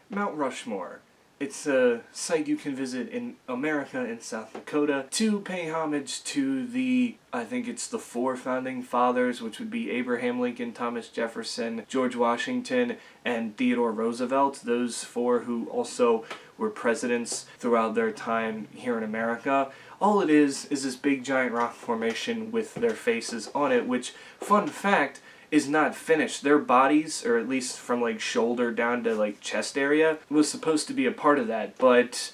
Mount Rushmore. It's a site you can visit in America and South Dakota to pay homage to I think it's the four founding fathers, which would be Abraham Lincoln, Thomas Jefferson, George Washington, and Theodore Roosevelt. Those four who also were presidents throughout their time here in America. All it is this big giant rock formation with their faces on it, which, fun fact, is not finished. Their bodies, or at least from like shoulder down to like chest area, was supposed to be a part of that, but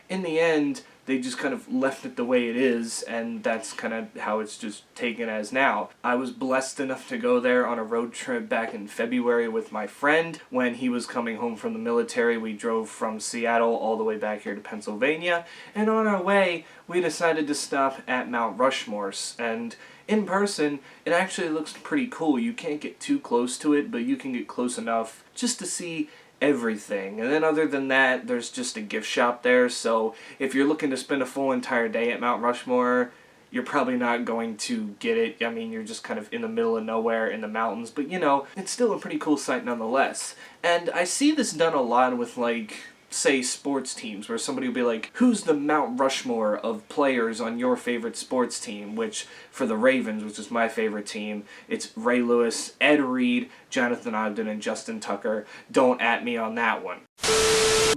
in the end they just kind of left it the way it is, and that's kind of how it's just taken as now. I was blessed enough to go there on a road trip back in February with my friend when he was coming home from the military. We drove from Seattle all the way back here to Pennsylvania, and on our way we decided to stop at Mount Rushmore, and in person, it actually looks pretty cool. You can't get too close to it, but you can get close enough just to see everything. And then other than that, there's just a gift shop there, so if you're looking to spend a full entire day at Mount Rushmore, you're probably not going to get it. I mean, you're just kind of in the middle of nowhere in the mountains, but you know, it's still a pretty cool site nonetheless. And I see this done a lot with, like, say, sports teams, where somebody will be like, who's the Mount Rushmore of players on your favorite sports team? Which, for the Ravens, which is my favorite team, it's Ray Lewis, Ed Reed, Jonathan Ogden, and Justin Tucker. Don't at me on that one.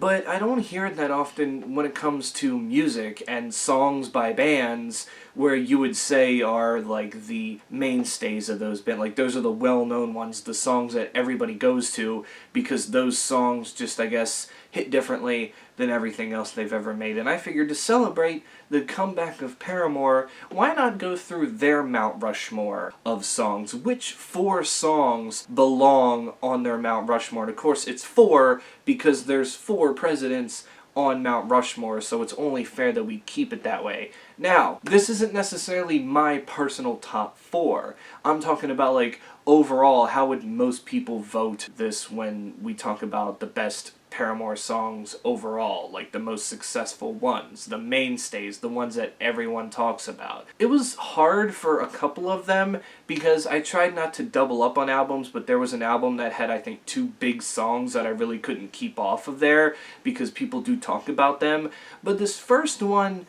But I don't hear it that often when it comes to music and songs by bands where you would say are like the mainstays of those bands. Like, those are the well-known ones, the songs that everybody goes to, because those songs just, I guess, hit differently than everything else they've ever made. And I figured to celebrate the comeback of Paramore, why not go through their Mount Rushmore of songs? Which four songs belong on their Mount Rushmore? And of course, it's four because there's four presidents on Mount Rushmore, so it's only fair that we keep it that way. Now, this isn't necessarily my personal top four. I'm talking about, like, overall, how would most people vote this when we talk about the best Paramore songs overall, like the most successful ones, the mainstays, the ones that everyone talks about. It was hard for a couple of them because I tried not to double up on albums, but there was an album that had, I think, two big songs that I really couldn't keep off of there because people do talk about them. But this first one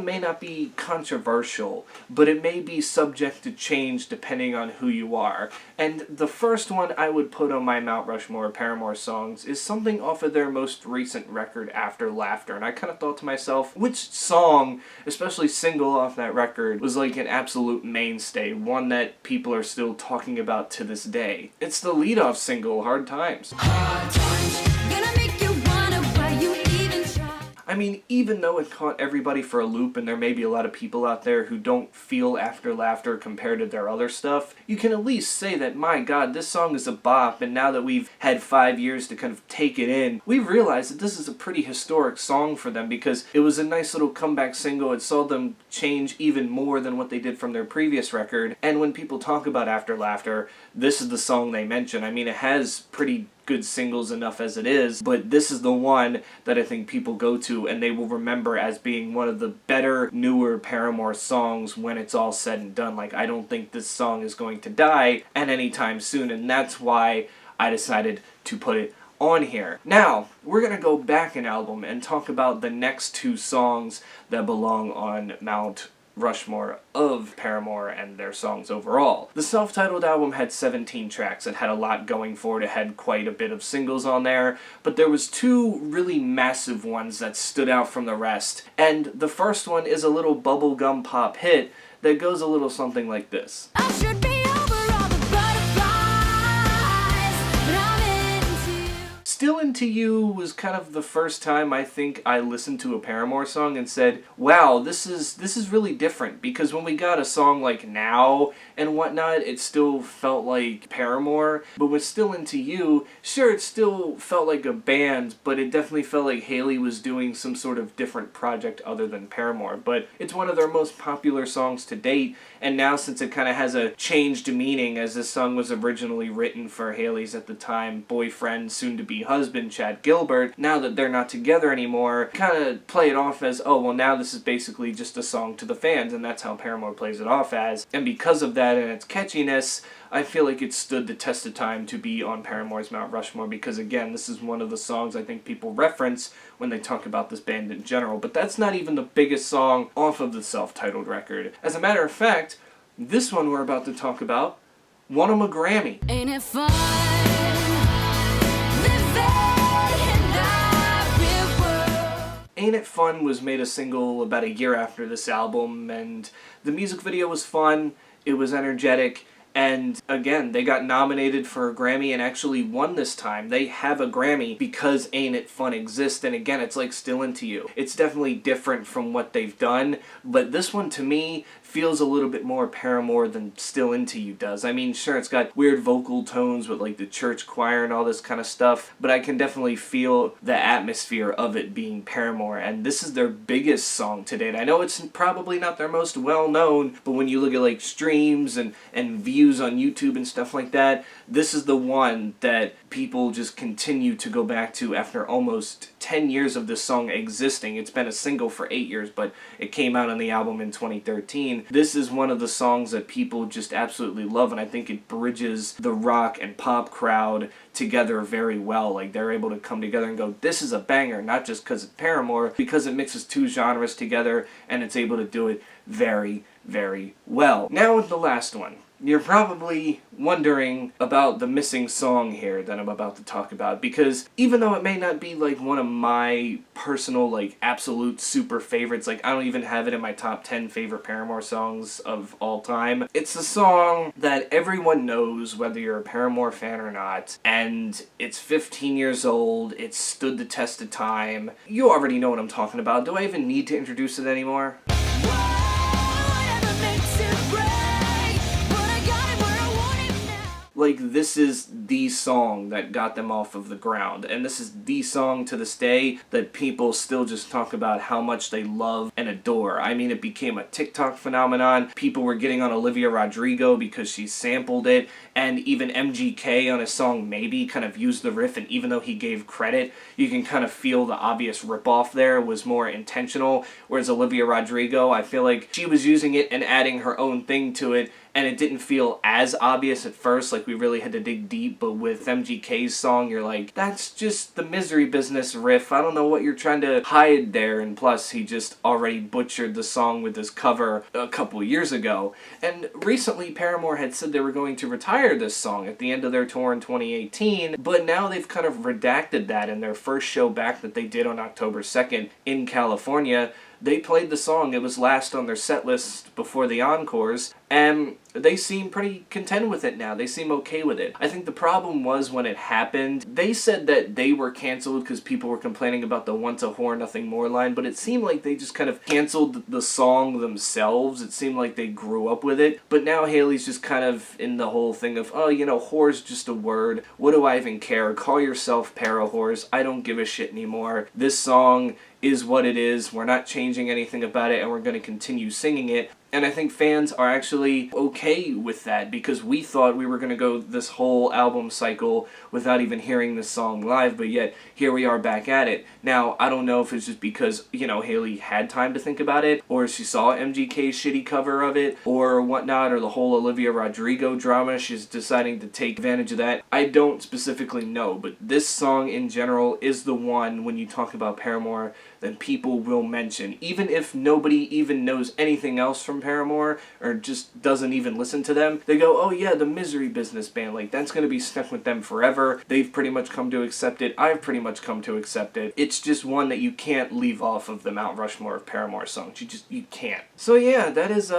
may not be controversial, but it may be subject to change depending on who you are. And the first one I would put on my Mount Rushmore Paramore songs is something off of their most recent record, After Laughter. And I kind of thought to myself, which song, especially single off that record, was like an absolute mainstay, one that people are still talking about to this day? It's the lead-off single, Hard Times. Hard times. I mean, even though it caught everybody for a loop, and there may be a lot of people out there who don't feel After Laughter compared to their other stuff, you can at least say that, my god, this song is a bop, and now that we've had 5 years to kind of take it in, we've realized that this is a pretty historic song for them, because it was a nice little comeback single. It saw them change even more than what they did from their previous record, and when people talk about After Laughter, this is the song they mention. I mean, it has pretty good singles enough as it is, but this is the one that I think people go to and they will remember as being one of the better, newer Paramore songs when it's all said and done. Like, I don't think this song is going to die at any time soon, and that's why I decided to put it on here. Now, we're going to go back an album and talk about the next two songs that belong on Mount Rushmore of Paramore and their songs overall. The self-titled album had 17 tracks. It had a lot going for it. It had quite a bit of singles on there, but there was two really massive ones that stood out from the rest. And the first one is a little bubblegum pop hit that goes a little something like this. I should be over all the butterflies, but I'm into you. Still Into You was kind of the first time I think I listened to a Paramore song and said, wow, this is really different, because when we got a song like Now and whatnot, it still felt like Paramore, but with Still Into You, sure, it still felt like a band, but it definitely felt like Haley was doing some sort of different project other than Paramore. But it's one of their most popular songs to date, and now since it kind of has a changed meaning, as this song was originally written for Haley's at the time boyfriend, soon-to-be husband, Chad Gilbert, now that they're not together anymore, kind of play it off as, oh, well, now this is basically just a song to the fans, and that's how Paramore plays it off as. And because of that, that and its catchiness, I feel like it stood the test of time to be on Paramore's Mount Rushmore because, again, this is one of the songs I think people reference when they talk about this band in general. But that's not even the biggest song off of the self-titled record. As a matter of fact, this one we're about to talk about won him a Grammy. Ain't it fun? Ain't It Fun was made a single about a year after this album, and the music video was fun, it was energetic, and again, they got nominated for a Grammy and actually won this time. They have a Grammy because Ain't It Fun exists, and again, it's like Still Into You. It's definitely different from what they've done, but this one to me feels a little bit more Paramore than Still Into You does. I mean, sure, it's got weird vocal tones with like the church choir and all this kind of stuff, but I can definitely feel the atmosphere of it being Paramore, and this is their biggest song to date. I know it's probably not their most well-known, but when you look at like streams and views on YouTube and stuff like that, this is the one that people just continue to go back to after almost 10 years of this song existing. It's been a single for 8 years, but it came out on the album in 2013. This is one of the songs that people just absolutely love, and I think it bridges the rock and pop crowd together very well. Like, they're able to come together and go, this is a banger, not just because it's Paramore, because it mixes two genres together, and it's able to do it very, very well. Now with the last one. You're probably wondering about the missing song here that I'm about to talk about, because even though it may not be like one of my personal like absolute super favorites, like I don't even have it in my top 10 favorite Paramore songs of all time, it's a song that everyone knows whether you're a Paramore fan or not, and it's 15 years old, it's stood the test of time. You already know what I'm talking about. Do I even need to introduce it anymore? Like, this is the song that got them off of the ground, and this is the song to this day that people still just talk about how much they love and adore. I mean, it became a TikTok phenomenon. People were getting on Olivia Rodrigo because she sampled it, and even MGK on his song Maybe kind of used the riff, and even though he gave credit, you can kind of feel the obvious ripoff there was more intentional, whereas Olivia Rodrigo, I feel like she was using it and adding her own thing to it, and it didn't feel as obvious at first, like we really had to dig deep, but with MGK's song, you're like, that's just the Misery Business riff, I don't know what you're trying to hide there, and plus, he just already butchered the song with his cover a couple years ago. And recently, Paramore had said they were going to retire this song at the end of their tour in 2018, but now they've kind of redacted that in their first show back that they did on October 2nd in California. They played the song, it was last on their set list before the encores, and they seem pretty content with it now. They seem okay with it. I think the problem was when it happened, they said that they were canceled because people were complaining about the once a whore, nothing more line, but it seemed like they just kind of canceled the song themselves. It seemed like they grew up with it, but now Haley's just kind of in the whole thing of, oh, you know, whore's just a word. What do I even care? Call yourself para-whores. I don't give a shit anymore. This song is what it is. We're not changing anything about it, and we're going to continue singing it. And I think fans are actually okay with that, because we thought we were going to go this whole album cycle without even hearing this song live, but yet here we are back at it. Now, I don't know if it's just because, you know, Haley had time to think about it, or she saw MGK's shitty cover of it, or whatnot, or the whole Olivia Rodrigo drama, she's deciding to take advantage of that. I don't specifically know, but this song in general is the one, when you talk about Paramore, that people will mention. Even if nobody even knows anything else from Paramore, or just doesn't even listen to them, they go, oh yeah, the Misery Business Band, like that's gonna be stuck with them forever. They've pretty much come to accept it. I've pretty much come to accept it. It's just one that you can't leave off of the Mount Rushmore of Paramore songs. You can't. So yeah, that is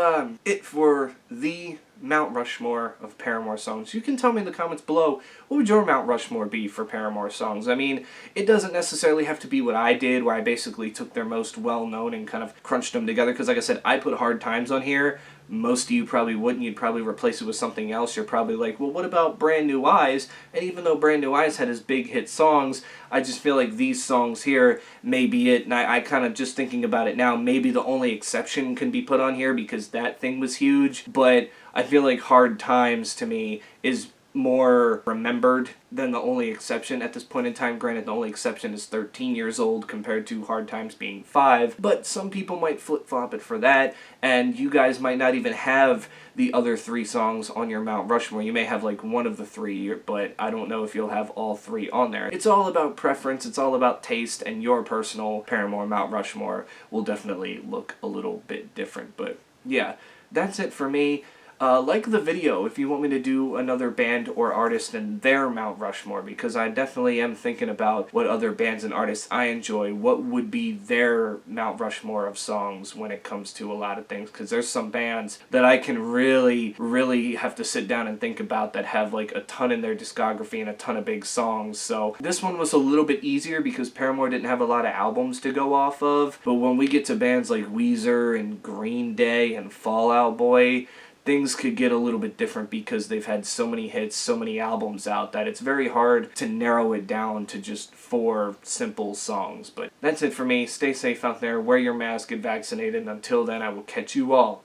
it for the Mount Rushmore of Paramore songs. You can tell me in the comments below, what would your Mount Rushmore be for Paramore songs? I mean, it doesn't necessarily have to be what I did, where I basically took their most well-known and kind of crunched them together, because like I said, I put Hard Times on here. Most of you probably wouldn't. You'd probably replace it with something else. You're probably like, well, what about Brand New Eyes? And even though Brand New Eyes had his big hit songs, I just feel like these songs here may be it. And I kind of, just thinking about it now, maybe the only exception can be put on here because that thing was huge. But I feel like Hard Times, to me, is more remembered than The Only Exception at this point in time. Granted, The Only Exception is 13 years old compared to Hard Times being 5, but some people might flip-flop it for that, and you guys might not even have the other 3 songs on your Mount Rushmore. You may have like one of the 3, but I don't know if you'll have all 3 on there. It's all about preference, it's all about taste, and your personal Paramore Mount Rushmore will definitely look a little bit different. But yeah, that's it for me. Like the video if you want me to do another band or artist and their Mount Rushmore, because I definitely am thinking about what other bands and artists I enjoy, what would be their Mount Rushmore of songs when it comes to a lot of things, because there's some bands that I can really have to sit down and think about that have like a ton in their discography and a ton of big songs. So this one was a little bit easier because Paramore didn't have a lot of albums to go off of, but when we get to bands like Weezer and Green Day and Fall Out Boy, things could get a little bit different because they've had so many hits, so many albums out, that it's very hard to narrow it down to just 4 simple songs. But that's it for me. Stay safe out there, wear your mask, get vaccinated, and until then I will catch you all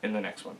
in the next one.